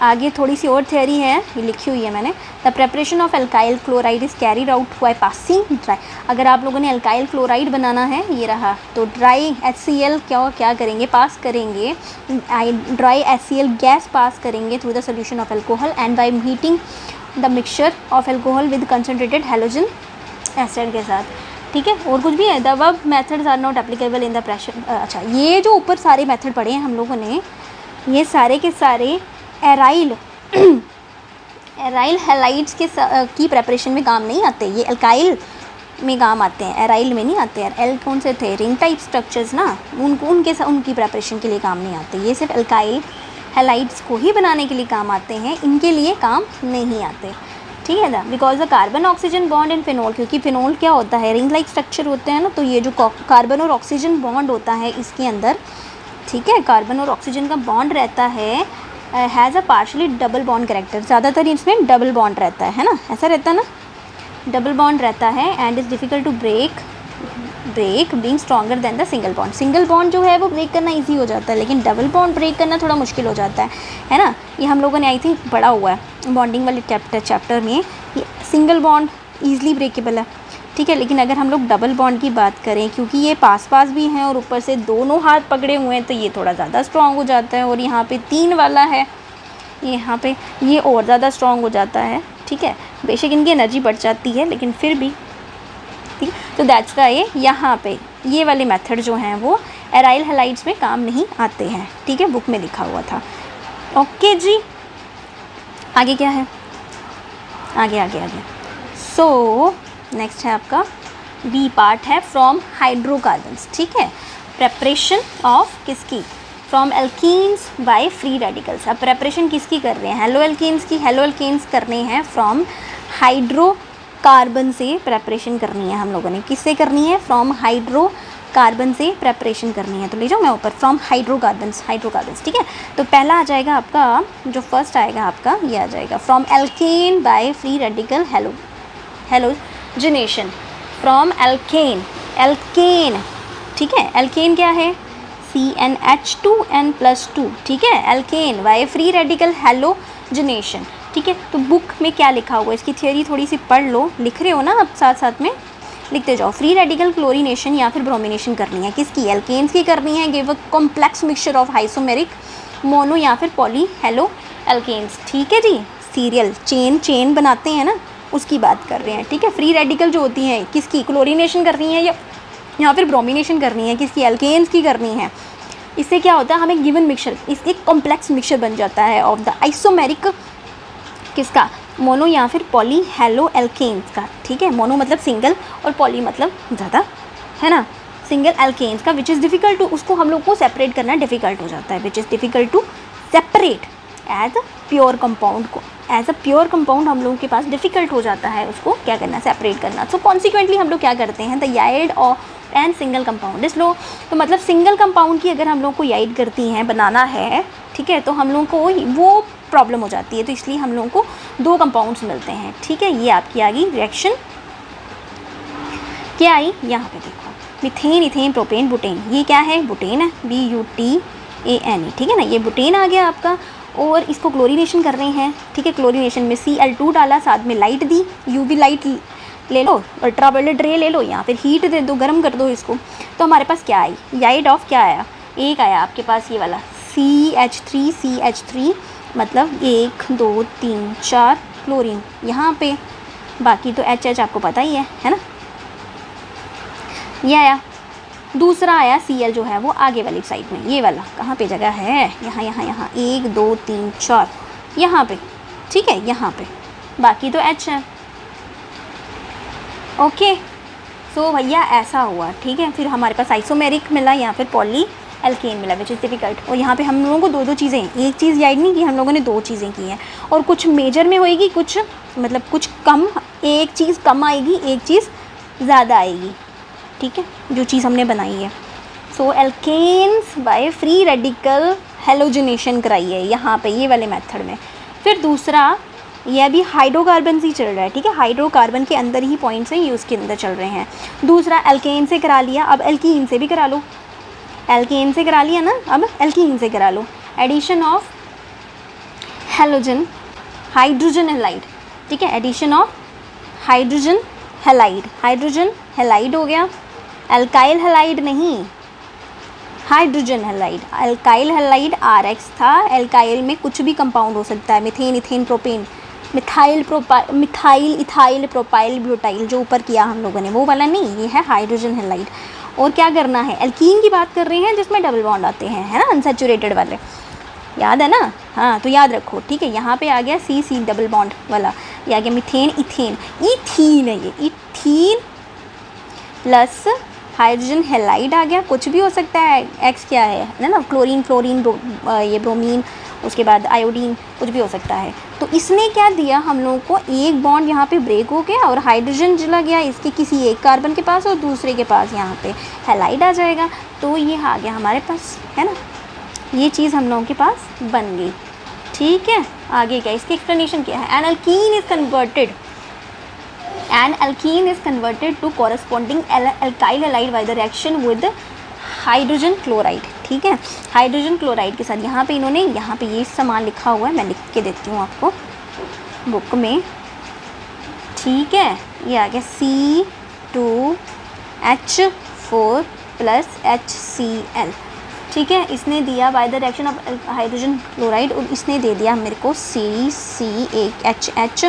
आगे थोड़ी सी और थ्योरी है, ये लिखी हुई है मैंने। The preparation of alkyl chloride is carried out by passing dry. अगर आप लोगों ने अल्काइल क्लोराइड बनाना है, ये रहा, तो ड्राई HCl क्या करेंगे, पास करेंगे, ड्राई HCl गैस पास करेंगे through the solution of alcohol and by heating the mixture of alcohol with concentrated halogen acid के साथ, ठीक है। और कुछ भी है, the above methods are not applicable in the pressure. अच्छा, ये जो ऊपर सारे मेथड पढ़े हैं हम लोगों ने, ये सारे के सारे एराइल हैलाइड्स की प्रेपरेशन में काम नहीं आते, ये अल्काइल में काम आते हैं, एराइल में नहीं आते यार। एल कौन से थे, रिंग टाइप स्ट्रक्चर्स ना, उनकी प्रेपरेशन के लिए काम नहीं आते, ये सिर्फ अल्काइल हैलाइड्स को ही बनाने के लिए काम आते हैं, इनके लिए काम नहीं आते, ठीक है ना। Because the carbon oxygen bond in phenol, क्योंकि फिनोल क्या होता है, रिंग लाइक स्ट्रक्चर होते हैं ना, तो ये जो कार्बन और ऑक्सीजन बॉन्ड होता है इसके अंदर, ठीक है, कार्बन और ऑक्सीजन का बॉन्ड रहता है, has a partially double bond character. ज़्यादातर इसमें डबल बॉन्ड रहता है ना, ऐसा रहता है ना, डबल बॉन्ड रहता है, and is difficult to break being stronger than the single bond. Single bond जो है वो ब्रेक करना इजी हो जाता है, लेकिन डबल बॉन्ड ब्रेक करना थोड़ा मुश्किल हो जाता है ना। ये हम लोगों ने आई थिंक पढ़ा हुआ है बॉन्डिंग वाले चैप्टर में, ये सिंगल बॉन्ड ईजिली ब्रेकेबल है, ठीक है। लेकिन अगर हम लोग डबल बॉन्ड की बात करें, क्योंकि ये पास भी हैं और ऊपर से दोनों हाथ पकड़े हुए हैं, तो ये थोड़ा ज़्यादा स्ट्रॉन्ग हो जाता है, और यहाँ पे 3 वाला है, यहाँ पे ये और ज़्यादा स्ट्रॉन्ग हो जाता है, ठीक है। बेशक इनकी एनर्जी बढ़ जाती है, लेकिन फिर भी, ठीक है। तो दैट्स वाई यहाँ पे ये वाले मेथड जो हैं वो एराइल हैलाइड्स में काम नहीं आते हैं, ठीक है, बुक में लिखा हुआ था। ओके जी, आगे क्या है, आगे सो नेक्स्ट है आपका बी पार्ट है फ्रॉम हाइड्रोकार्बन्स, ठीक है। प्रेपरेशन ऑफ किसकी, from alkenes by free radicals. अब प्रेपरेशन किसकी कर रहे हैं, हेलो एल्कीन्स की। हेलो एल्कीन्स करने हैं फ्रॉम हाइड्रोकार्बन से प्रेपरेशन करनी है हम लोगों ने, किससे करनी है, फ्रॉम हाइड्रोकार्बन से प्रेपरेशन करनी है। तो ले जाओ मैं ऊपर, फ्रॉम हाइड्रोकार्बन्स, ठीक है। तो पहला आ जाएगा आपका, जो फर्स्ट आएगा आपका ये आ जाएगा, from alkane by free radical halogenation, from alkane, ठीक है। एल्केन क्या है, CnH2n+2, ठीक है, alkane by free radical halogenation, ठीक है। तो बुक में क्या लिखा हुआ है, इसकी थियोरी थोड़ी सी पढ़ लो, लिख रहे हो ना आप, साथ साथ में लिखते जाओ। फ्री रेडिकल क्लोरीनेशन या फिर ब्रोमिनेशन करनी है, किसकी, एल्केन्स की करनी है। Give a complex mixture of isomeric mono या फिर पॉली हेलो एल्केन्स, ठीक है जी। सीरियल चेन बनाते हैं ना, उसकी बात कर रहे हैं, ठीक है। फ्री रेडिकल जो होती हैं किसकी, क्लोरीनेशन करनी है या फिर ब्रोमिनेशन करनी है, किसकी, एल्केन्स की करनी है। इससे क्या होता है, हमें गिवन मिक्सचर, इससे कॉम्प्लेक्स मिक्सचर बन जाता है ऑफ द आइसोमेरिक किसका, मोनो या फिर पॉली हेलो एल्केन्स का, ठीक है। मोनो मतलब सिंगल और पॉली मतलब ज़्यादा, है ना, सिंगल एल्केन्स का, विच इज़ डिफ़िकल्ट टू, उसको हम लोग को सेपरेट करना डिफ़िकल्ट हो जाता है, which is difficult to separate as a pure compound को, एज अ प्योर कंपाउंड हम लोगों के पास डिफ़िकल्ट हो जाता है उसको क्या करना, सेपरेट करना। सो कॉन्सिक्वेंटली हम लोग क्या करते हैं, the yield of and single compound is low, तो मतलब सिंगल कंपाउंड की अगर हम लोग को याइड करती हैं, बनाना है, ठीक है, तो हम लोग को वो प्रॉब्लम हो जाती है, तो इसलिए हम लोगों को 2 कंपाउंड्स मिलते हैं, ठीक है। ये आपकी आ गई रिएक्शन, क्या आई यहाँ पे देखो, मीथेन, इथेन, प्रोपेन, बुटेन, ये क्या है, बुटेन है, BUTANE, ठीक है ना, ये बुटेन आ गया आपका। और इसको क्लोरीनेशन कर रहे हैं, ठीक है, क्लोरीनेशन में Cl2 डाला, साथ में लाइट दी, UV लाइट ले लो, अल्ट्रावायलेट रे ले लो, या फिर हीट दे दो, गर्म कर दो इसको, तो हमारे पास क्या आई, याइड ऑफ क्या आया, एक आया आपके पास ये वाला CH3 मतलब 1 2 3 4 क्लोरीन यहाँ पे, बाकी तो HH आपको पता ही है ना, ये आया। दूसरा आया Cl जो है वो आगे वाली साइड में, ये वाला कहाँ पे जगह है, यहाँ 1 2 3 4 यहाँ पे, ठीक है, यहाँ पे, बाकी तो H है, ओके। सो भैया ऐसा हुआ, ठीक है। फिर हमारे पास आइसोमेरिक मिला या फिर पॉली एल्केन मिला, विच इज़ डिफिकल्ट। और यहाँ पे हम लोगों को 2 चीज़ें, एक चीज़ याद नहीं की, हम लोगों ने 2 चीज़ें की हैं, और कुछ मेजर में होएगी, कुछ मतलब कुछ कम, एक चीज़ कम आएगी, एक चीज़ ज़्यादा आएगी, ठीक है, जो चीज़ हमने बनाई है। So alkanes by free radical halogenation कराई है यहाँ पे ये वाले मेथड में। फिर दूसरा, यह भी हाइड्रोकार्बन से ही चल रहा है, ठीक है, हाइड्रोकार्बन के अंदर ही पॉइंट्स हैं, ये उसके अंदर चल रहे हैं। दूसरा एल्केन से करा लिया, अब एल्कीन से भी करा लो, एल्केन से करा लिया ना, अब एल्कीन से करा लो, addition of halogen hydrogen halide, ठीक है, addition of hydrogen halide, hydrogen halide हो गया, एल्काइल हेलाइड नहीं, hydrogen halide. Alkyl halide RX था, एल्काइल में कुछ भी कंपाउंड हो सकता है, methane, ethane, propane, methyl, ethyl, propyl, butyl, जो ऊपर किया हम लोगों ने वो वाला नहीं, ये है हाइड्रोजन हेलाइड। और क्या करना है, एल्कीन की बात कर रहे हैं जिसमें डबल बॉन्ड आते हैं, है ना, अनसैचुरेटेड वाले, याद है ना, हाँ, तो याद रखो, ठीक है। यहाँ पे आ गया C डबल बॉन्ड वाला, ये आ गया मीथेन, इथेन, इथीन है ये, इथीन प्लस हाइड्रोजन हेलाइड आ गया, कुछ भी हो सकता है, X क्या है ना, क्लोरीन, फ्लोरीन, ये ब्रोमीन, उसके बाद आयोडीन, कुछ भी हो सकता है। तो इसने क्या दिया हम लोगों को, एक बॉन्ड यहाँ पे ब्रेक हो गया और हाइड्रोजन चला गया इसके किसी एक कार्बन के पास और दूसरे के पास यहाँ पे हेलाइड आ जाएगा, तो ये आ गया हमारे पास, है ना, ये चीज़ हम लोगों के पास बन गई, ठीक है। आगे क्या, इसकी एक्सप्लेनेशन क्या है, an alkene is converted to corresponding alkyl halide by the reaction with hydrogen chloride, ठीक है। हाइड्रोजन क्लोराइड के साथ यहाँ पे इन्होंने, यहाँ पे ये सामान लिखा हुआ है, मैं लिख के देती हूँ आपको बुक में, ठीक है। ये आ गया C2H4 प्लस HCl, ठीक है, इसने दिया bye the reaction of hydrogen chloride, और इसने दे दिया मेरे को CH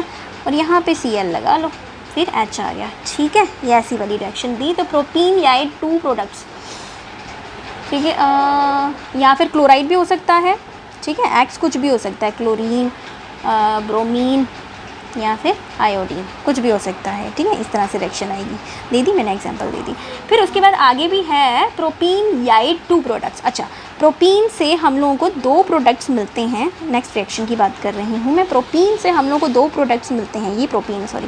और यहाँ पे Cl लगा लो, फिर H आ गया, ठीक है। ये ऐसी वाली रिएक्शन दी, तो प्रोपीन याइड 2 प्रोडक्ट्स, ठीक है, या फिर क्लोराइड भी हो सकता है, ठीक है, X कुछ भी हो सकता है, क्लोरीन, ब्रोमीन या फिर आयोडीन, कुछ भी हो सकता है, ठीक है। इस तरह से रिएक्शन आएगी, दे दी मैंने, एग्जांपल दे दी। फिर उसके बाद आगे भी है प्रोपीन याइड 2 प्रोडक्ट्स। अच्छा, प्रोपीन से हम लोगों को 2 प्रोडक्ट्स मिलते हैं, नेक्स्ट रिएक्शन की बात कर रही हूँ मैं। प्रोपीन से हम लोगों को 2 प्रोडक्ट्स मिलते हैं, ये प्रोपीन है, सॉरी,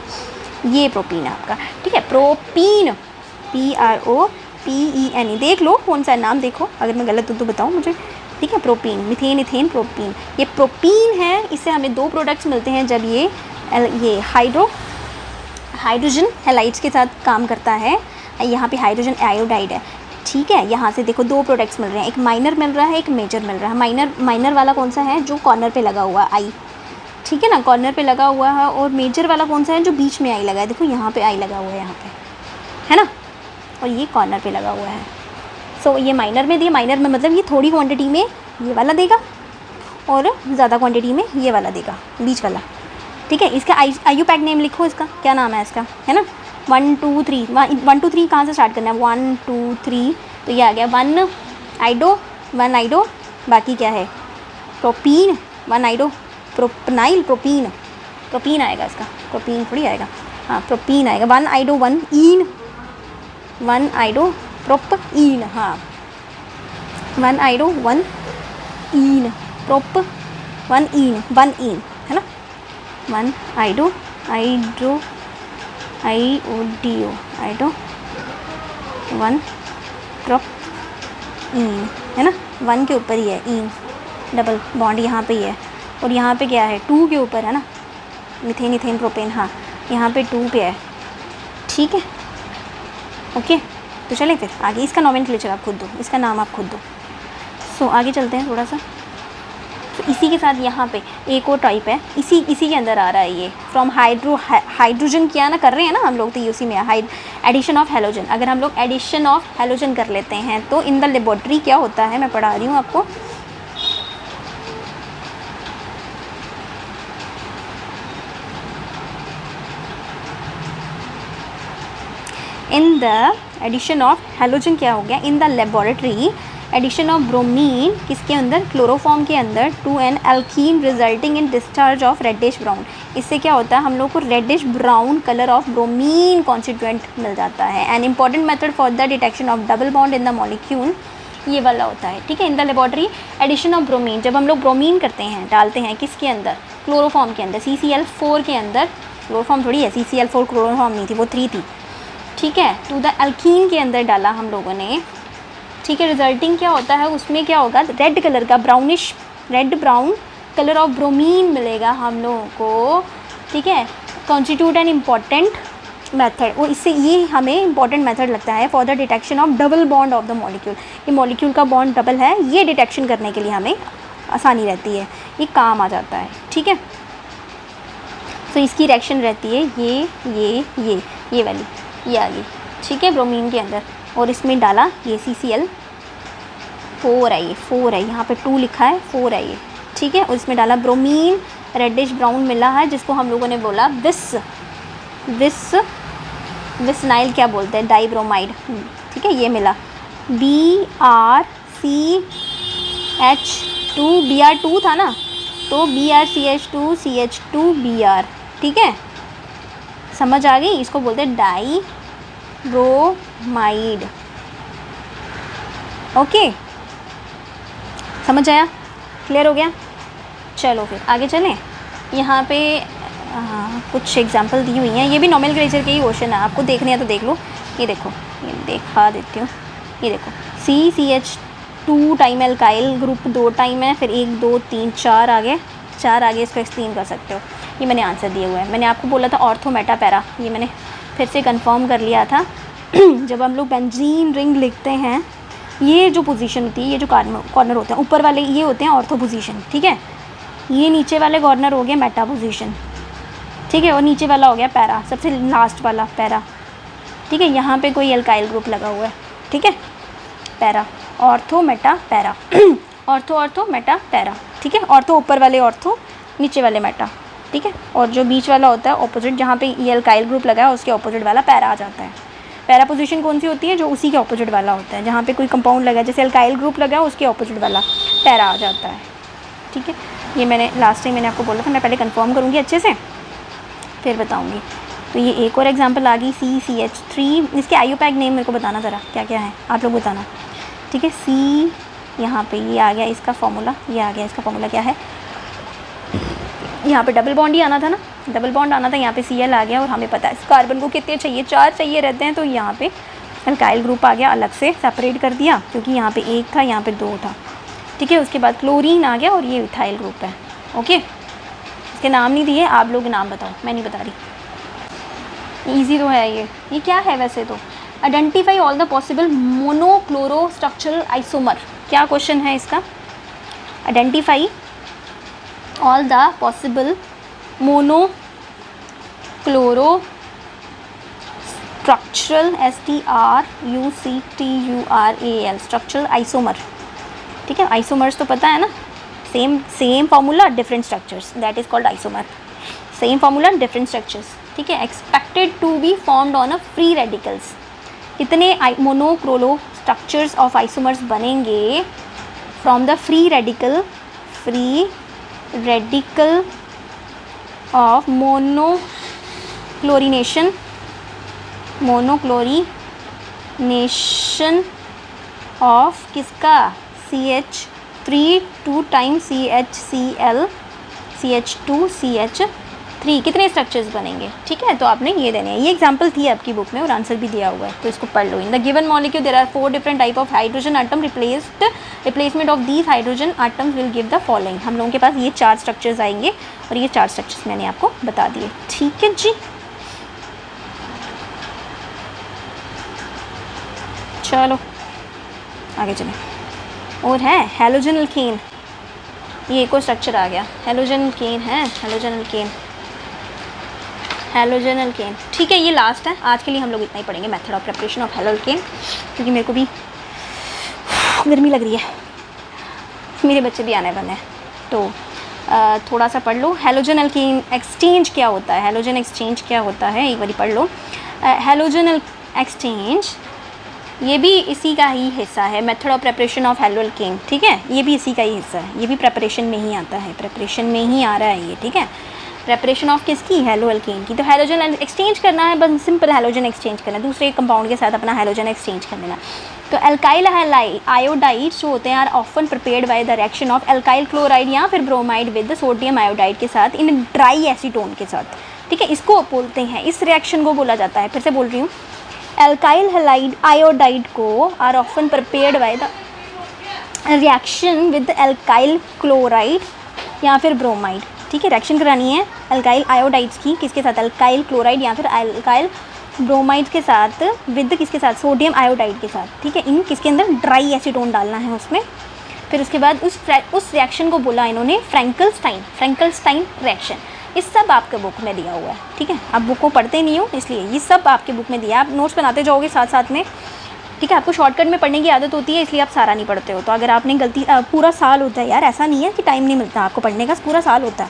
ये प्रोपीन है आपका, ठीक है, प्रोपीन, PROPEN, देख लो कौन सा नाम, देखो अगर मैं गलत हूँ तो बताओ मुझे, ठीक है। प्रोपीन, मीथेन, इथेन, प्रोपीन, ये प्रोपीन है, इससे हमें 2 प्रोडक्ट्स मिलते हैं जब ये हाइड्रोजन हेलाइड्स के साथ काम करता है। यहाँ पे हाइड्रोजन आयोडाइड है, ठीक है। यहाँ से देखो 2 प्रोडक्ट्स मिल रहे हैं, एक माइनर मिल रहा है, एक मेजर मिल रहा है। माइनर वाला कौन सा है, जो कॉर्नर पे लगा हुआ है, आई, ठीक है ना, कॉर्नर पे लगा हुआ है। और मेजर वाला कौन सा है, जो बीच में आई लगा है, देखो यहाँ पे आई लगा हुआ है, यहाँ पे, है ना, और ये कॉर्नर पे लगा हुआ है। सो ये माइनर में दिया, माइनर में मतलब ये थोड़ी क्वांटिटी में ये वाला देगा और ज़्यादा क्वांटिटी में ये वाला देगा, बीच वाला, ठीक है, इसका IUPAC नेम लिखो, इसका क्या नाम है इसका, है ना। 1 2 3 1 2 3 कहाँ से स्टार्ट करना है, 1 2 3, तो ये आ गया 1 आइडो, बाकी क्या है प्रोपीन, 1 आइडो प्रोपनाइल, प्रोपीन आएगा इसका, प्रोपीन थोड़ी आएगा, हाँ प्रोपीन आएगा। 1 आइडो 1 ईन, 1 आइडो प्रोपीन, हाँ 1 आइडो 1 ईन प्रोप 1 ईन है ना। 1 आइडो आइडो 1 प्रोप ईन है ना, 1 के ऊपर ही है ईन, डबल बॉन्ड यहाँ पे ही है, और यहाँ पे क्या है 2 के ऊपर है ना, मीथेन प्रोपेन, हाँ यहाँ पे 2 पे है, ठीक है ओके। तो चलें फिर आगे, इसका नोमेनक्लेचर आप खुद दो, इसका नाम आप खुद दो। सो आगे चलते हैं थोड़ा सा। तो इसी के साथ यहाँ पे एक और टाइप है, इसी के अंदर आ रहा है ये, फ्रॉम हाइड्रोजन किया ना, कर रहे हैं ना हम लोग, तो ये उसी में एडिशन ऑफ हेलोजन। अगर हम लोग एडिशन ऑफ हेलोजन कर लेते हैं तो इन द लेबोरेटरी क्या होता है, मैं पढ़ा रही हूँ आपको। In the addition of halogen क्या हो गया, in the laboratory addition of bromine किसके अंदर, क्लोरोफॉर्म के अंदर, to an alkene resulting in discharge of reddish brown. इससे क्या होता है, हम लोग को reddish brown colour of bromine constituent मिल जाता है। An important method for the detection of double bond in the molecule, ये वाला होता है, ठीक है। In the laboratory addition of bromine, जब हम लोग ब्रोमीन करते हैं, डालते हैं किसके अंदर, क्लोरोफॉर्म के अंदर, CCl4 के अंदर, क्लोरोफॉर्म थोड़ी है, CCl4 क्लोरोफॉर्म नहीं थी, वो 3 थी, ठीक है। टू द एल्कीन के अंदर डाला हम लोगों ने, ठीक है। रिजल्टिंग क्या होता है, उसमें क्या होगा, रेड कलर का, brownish red brown colour of bromine मिलेगा हम लोगों को, ठीक है। कॉन्स्टिट्यूट एन इम्पॉर्टेंट मेथड, और इससे ये हमें इंपॉर्टेंट मेथड लगता है for the detection of double bond of the molecule. ये मॉलिक्यूल का बॉन्ड डबल है, ये डिटेक्शन करने के लिए हमें आसानी रहती है, ये काम आ जाता है, ठीक है। तो इसकी रिएक्शन रहती है ये वाली, ये आ गई, ठीक है, ब्रोमीन के अंदर, और इसमें डाला ये CCl4 है, ये 4 है, यहाँ पे 2 लिखा है, 4 है ये, ठीक है। और इसमें डाला ब्रोमीन, रेडिश ब्राउन मिला है, जिसको हम लोगों ने बोला विसनाइल क्या बोलते हैं, डाइब्रोमाइड, ठीक है, ये मिला। BrCH2, Br2 था ना, तो BrCH2 CH2Br, ठीक है, समझ आ गई। इसको बोलते हैं डाइब्रोमाइड, ओके, समझ आया, क्लियर हो गया। चलो फिर आगे चलें। यहाँ पे कुछ एग्जांपल दी हुई हैं, ये भी नोमेनक्लेचर के ही क्वेश्चन है, आपको देखने हैं तो देख लो। ये देखो, ये दिखा देती हूँ, ये देखो CCH2 time alkyl group 2 time है, फिर 1 2 3 4 आगे इसको एक्सप्लेन कर सकते हो। ये मैंने आंसर दिया हुआ है, मैंने आपको बोला था ऑर्थो मेटा पैरा, ये मैंने फिर से कंफर्म कर लिया था। जब हम लोग बेंजीन रिंग लिखते हैं, ये जो पोजीशन होती है, ये जो कॉर्नर होते हैं ऊपर वाले, ये होते हैं ऑर्थो पोजीशन, ठीक है। ये नीचे वाले कॉर्नर हो गया मेटा पोजीशन, ठीक है, और नीचे वाला हो गया पैरा, सबसे लास्ट वाला पैरा, ठीक है। यहाँ पे कोई एल्काइल ग्रुप लगा हुआ है, ठीक है, para, ortho Meta para, ortho Meta para, ठीक है। ऑर्थो ऊपर वाले ऑर्थो, नीचे वाले मेटा, ठीक है। और जो बीच वाला होता है ऑपोजिट, जहाँ पे ये एल्काइल ग्रुप लगा है उसके ऑपोजिट वाला पैरा आ जाता है। पैरा पोजीशन कौन सी होती है, जो उसी के ऑपोजिट वाला होता है, जहाँ पे कोई कंपाउंड लगा है, जैसे एल्काइल ग्रुप लगा है उसके ऑपोजिट वाला पैरा आ जाता है, ठीक है। ये मैंने लास्ट टाइम मैंने आपको बोला था, मैं पहले कंफर्म करूँगी अच्छे से फिर बताऊँगी। तो ये एक और एग्जाम्पल आ गई CCH3, इसके IUPAC नेम मेरे को बताना ज़रा क्या क्या है, आप लोग बताना, ठीक है। यहाँ पे ये आ गया इसका फॉर्मूला, ये आ गया इसका फॉर्मूला क्या है, यहाँ पे डबल बॉन्ड ही आना था ना, डबल बॉन्ड आना था, यहाँ पे Cl आ गया, और हमें पता है इस कार्बन को कितने चाहिए, 4 चाहिए रहते हैं, तो यहाँ पे एल्काइल ग्रुप आ गया, अलग से सेपरेट कर दिया, क्योंकि यहाँ पे 1 था, यहाँ पे 2 था, ठीक है। उसके बाद क्लोरीन आ गया, और ये इथाइल ग्रुप है, ओके। इसके नाम नहीं दिए, आप लोग नाम बताओ, मैं नहीं बता रही, ईजी तो है ये क्या है वैसे तो। Identify all the possible monochloro structural isomer, क्या क्वेश्चन है इसका, identify all the possible monochloro structural STRUCTURAL structural isomer, ठीक है। आइसोमर्स तो पता है ना, same formula different structures, that is called isomer. Same formula different structures, ठीक है। Expected to be formed on a free radicals, कितने मोनोक्रोलो स्ट्रक्चर्स ऑफ आइसोमर्स बनेंगे from the free radical of monochlorination of किसका CH3 2 time CHCl CH2CH3, कितने structures बनेंगे, ठीक है। तो आपने ये देने हैं, ये एग्जांपल थी आपकी बुक में और आंसर भी दिया हुआ है, तो इसको पढ़ लो। In the given molecule there are 4 different type of hydrogen atom, replacement of these hydrogen atoms will give the following. हम लोगों के पास ये 4 स्ट्रक्चर्स आएंगे और ये 4 स्ट्रक्चर्स मैंने आपको बता दिए, ठीक है जी। चलो आगे चलें। और है हैलोजन एल्केन, ये एक और स्ट्रक्चर आ गया, हैलोजन एल्केन है, हैलोजन एल्केन, ठीक है। ये लास्ट है आज के लिए, हम लोग इतना ही पढ़ेंगे, method of preparation of haloalkane, क्योंकि मेरे को भी गर्मी लग रही है, मेरे बच्चे भी आने वाले हैं, तो थोड़ा सा पढ़ लो। हैलोजन एल्केन एक्सचेंज क्या होता है, हैलोजन एक्सचेंज क्या होता है, एक बार पढ़ लो। हैलोजन एक्सचेंज ये भी इसी का ही हिस्सा है, method of preparation of haloalkane, ठीक है। ये भी इसी का ही हिस्सा है, ये भी प्रिपरेशन में ही आता है, प्रिपरेशन में ही आ रहा है ये, ठीक है। प्रिपरेशन ऑफ किसकी, हैलो एल्केन की। तो हैलोजन एक्सचेंज करना है, बस सिंपल हैलोजन एक्सचेंज करना है, दूसरे कंपाउंड के साथ अपना हैलोजन एक्सचेंज कर लेना। तो एल्काइल आयोडाइड्स जो होते हैं are often prepared by the reaction of alkyl chloride या फिर ब्रोमाइड विद सोडियम आयोडाइड के साथ इन ड्राई एसीटोन के साथ, ठीक है। इसको बोलते हैं, इस रिएक्शन को बोला जाता है, फिर से बोल रही हूँ, एल्काइल हैलाइड आयोडाइड को are often prepared by the reaction with alkyl chloride या फिर ब्रोमाइड, ठीक है। रिएक्शन करानी है एल्काइल आयोडाइड्स की, किसके साथ, एल्काइल क्लोराइड या फिर एल्काइल ब्रोमाइड के साथ, विद किसके साथ, सोडियम आयोडाइड के साथ, ठीक है। इन किसके अंदर, ड्राई एसीटोन डालना है उसमें। फिर उसके बाद उस रिएक्शन को बोला इन्होंने फ्रैंकलस्टाइन रिएक्शन। इस सब आपके बुक में दिया हुआ है, ठीक है। आप बुक को पढ़ते नहीं हो इसलिए ये सब आपके बुक में दिया, आप नोट्स बनाते जाओगे साथ साथ में, ठीक है। आपको शॉर्टकट में पढ़ने की आदत होती है इसलिए आप सारा नहीं पढ़ते हो। तो अगर आपने गलती, पूरा साल होता है यार, ऐसा नहीं है कि टाइम नहीं मिलता आपको पढ़ने का, पूरा साल होता है।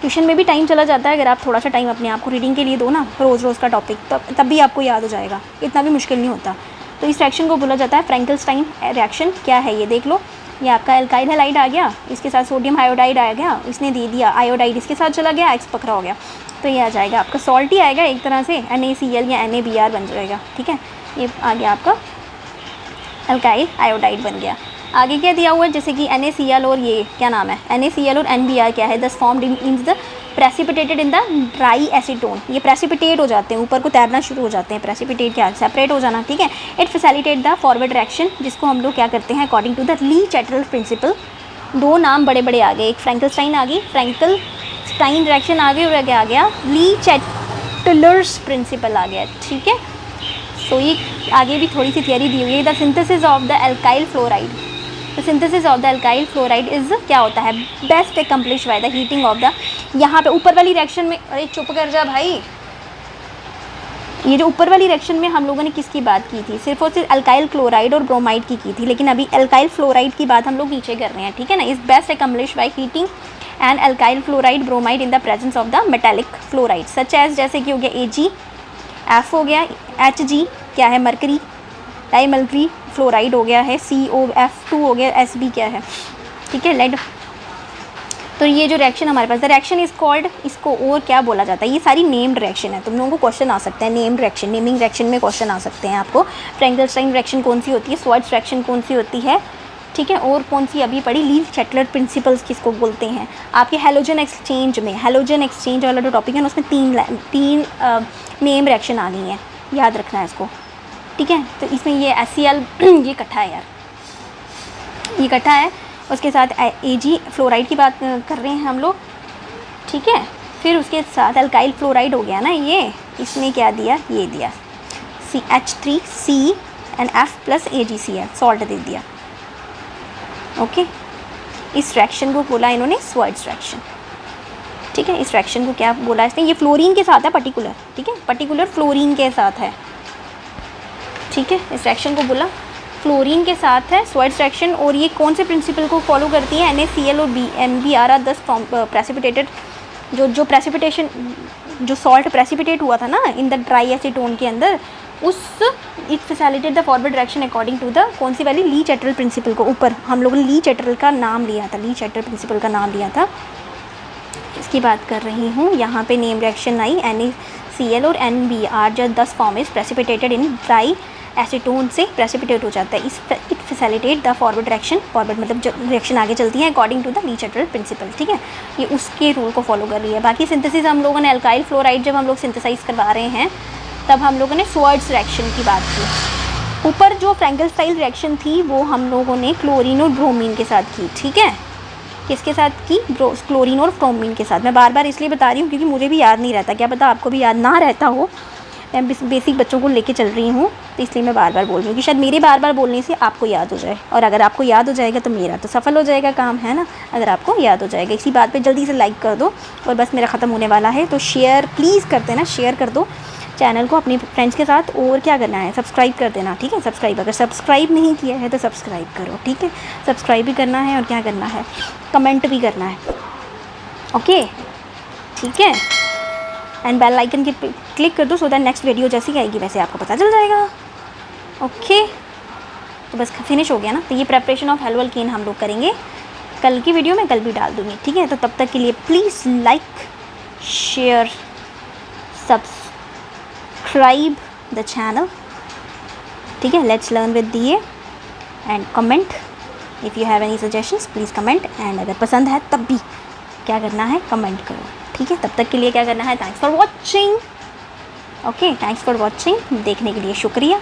ट्यूशन में भी टाइम चला जाता है, अगर आप थोड़ा सा टाइम अपने आप को रीडिंग के लिए दो ना, रोज़ का टॉपिक, तब भी आपको याद हो जाएगा, इतना भी मुश्किल नहीं होता। तो इस रिएक्शन को बोला जाता है फ्रैंकलस्टाइन रिएक्शन। क्या है ये देख लो, ये आपका एल्काइल हैलाइड आ गया, इसके साथ सोडियम आयोडाइड आ गया, इसने दे दिया आयोडाइड, इसके साथ चला गया, एक्स पकड़ा हो गया, तो ये आ जाएगा आपका सॉल्ट ही आएगा एक तरह से, NaCl या NaBr बन जाएगा, ठीक है। ये आ गया आपका एल्काइल आयोडाइड बन गया। आगे क्या दिया हुआ है, जैसे कि NaCl और ये क्या नाम है, NaCl और NBr क्या है, दस formed in the precipitated in the dry acetone, ये प्रेसिपिटेट हो जाते हैं, ऊपर को तैरना शुरू हो जाते हैं, प्रेसिपिटेट क्या, सेपरेट हो जाना, ठीक है। It facilitate the forward reaction, जिसको हम लोग क्या करते हैं according to the Le Chatelier principle. दो नाम बड़े बड़े आ गए, एक फ्रैंकलस्टाइन आ गई, फ्रैंकलस्टाइन रिएक्शन आ गई, और क्या आ गया, ली चैटलर्स प्रिंसिपल आ गया, ठीक है। सो ये आगे भी थोड़ी सी थियरी दी हुई है। The synthesis of the alkyl fluoride, the synthesis of the alkyl fluoride is क्या होता है, best accomplish by the heating of the, यहाँ पे ऊपर वाली रिएक्शन में, अरे चुप कर जा भाई, ये जो ऊपर वाली रिएक्शन में हम लोगों ने किसकी बात की थी, सिर्फ और सिर्फ एल्काइल क्लोराइड और ब्रोमाइड की थी, लेकिन अभी एल्काइल फ्लोराइड की बात हम लोग नीचे कर रहे हैं, ठीक है ना। Is best accomplish by heating and alkyl fluoride bromide in the presence of the metallic fluoride such as, जैसे कि हो गया Ag, F हो गया, Hg क्या है, मरकरी, डाईमर्करी फ्लोराइड हो गया है, COF2 हो गया, Sb क्या है, ठीक है, लेड। तो ये जो रिएक्शन हमारे पास, द रिएक्शन इज कॉल्ड, इसको और क्या बोला जाता है, ये सारी नेम्ड रिएक्शन है, तुम लोगों को क्वेश्चन आ सकते हैं नेम्ड रिएक्शन, नेमिंग रिएक्शन में क्वेश्चन आ सकते हैं आपको। फ्रैंकलस्टाइन रिएक्शन कौन सी होती है, स्वर्ट्ज़ रिएक्शन कौन सी होती है, ठीक है, और कौन सी अभी पढ़ी, ली चैटलर प्रिंसिपल्स किसको बोलते हैं। आपके हैलोजन एक्सचेंज में, हैलोजन एक्सचेंज वाला जो टॉपिक है ना, उसमें तीन नेम रिएक्शन आ गई हैं, याद रखना है इसको, ठीक है। तो इसमें ये HCl ये इकट्ठा है यार, ये इकट्ठा है, उसके साथ Ag फ्लोराइड की बात कर रहे हैं हम लोग, ठीक है। फिर उसके साथ एल्काइल फ्लोराइड हो गया ना, ये इसने क्या दिया, ये दिया CH3C and F plus AgCl, salt दे दिया, ओके। इस रिएक्शन को बोला इन्होंने स्वर्ट्ज़ रिएक्शन, ठीक है। इस रिएक्शन को क्या बोला इसने, ये फ्लोरीन के साथ है पर्टिकुलर, ठीक है, पर्टिकुलर फ्लोरीन के साथ है, ठीक है। इस रिएक्शन को बोला फ्लोरीन के साथ है स्वर्ट्ज़ रिएक्शन, और ये कौन से प्रिंसिपल को फॉलो करती है, NaCl और NBr आर दस प्रेसिपिटेटेड जो प्रेसिपिटेशन, जो सॉल्ट प्रेसिपिटेट हुआ था ना इन द ड्राई एसीटोन के अंदर, उस it facilitate the forward direction according to the कौन सी वाली, ली चैटरल प्रिंसिपल को। ऊपर हम लोगों ने ली चैटरल का नाम लिया था, ली चैटरल प्रिंसिपल का नाम लिया था, इसकी बात कर रही हूँ। यहाँ पे नेम रिएक्शन आई, NaCl और NBr जब 10 form is precipitated in dry acetone से प्रेसिपिटेट हो जाता है। इस it facilitate the forward direction, forward मतलब जो रिएक्शन आगे चलती है according to the Le Chatelier principle, ठीक है। ये उसके रूल को फॉलो कर रही है। बाकी सिंथेसिस हम लोगों ने अल्काइल फ्लोराइड जब हम लोग सिंथेसाइज करवा रहे हैं तब हम लोगों ने स्वर्ड्स रिएक्शन की बात की। ऊपर जो फ्रैंकल स्टाइल रिएक्शन थी वो हम लोगों ने क्लोरीन और ब्रोमीन के साथ की, ठीक है। किसके साथ की, क्लोरीन और ब्रोमीन के साथ। मैं बार बार इसलिए बता रही हूँ क्योंकि मुझे भी याद नहीं रहता, क्या पता आपको भी याद ना रहता हो। मैं बेसिक बच्चों को लेके चल रही हूँ तो इसलिए मैं बार बार बोल रही हूँ कि शायद मेरे बार बार बोलने से आपको याद हो जाए, और अगर आपको याद हो जाएगा तो मेरा तो सफल हो जाएगा काम, है ना। अगर आपको याद हो जाएगा, इसी बात पे जल्दी से लाइक कर दो। और बस मेरा ख़त्म होने वाला है तो शेयर प्लीज़ कर देना, शेयर कर दो चैनल को अपने फ्रेंड्स के साथ। और क्या करना है, सब्सक्राइब कर देना, ठीक है। सब्सक्राइब, अगर सब्सक्राइब नहीं किया है तो सब्सक्राइब करो, ठीक है। सब्सक्राइब भी करना है और क्या करना है, कमेंट भी करना है, ओके, ठीक है। एंड बेल आइकन की क्लिक कर दो सो दैट नेक्स्ट वीडियो जैसी आएगी वैसे आपको पता चल जाएगा, ओके। तो बस फिनिश हो गया ना। तो ये प्रेपरेशन ऑफ हेलो अल्कीन हम लोग करेंगे कल की वीडियो में, कल भी डाल दूँगी, ठीक है। तो तब तक के लिए please like, share, subscribe the channel, ठीक है। लेट्स लर्न विद दिए and comment if you have any suggestions please comment. And अगर पसंद है तब भी क्या करना है, कमेंट करो, ठीक है। तब तक के लिए क्या करना है, thanks for watching, okay, thanks for watching, देखने के लिए शुक्रिया,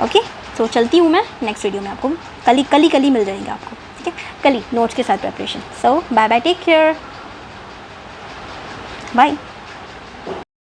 ओके। तो चलती हूँ मैं, नेक्स्ट वीडियो में आपको कल ही मिल जाएगा आपको, ठीक है, कल ही नोट्स के साथ preparation. So bye bye, take care, bye.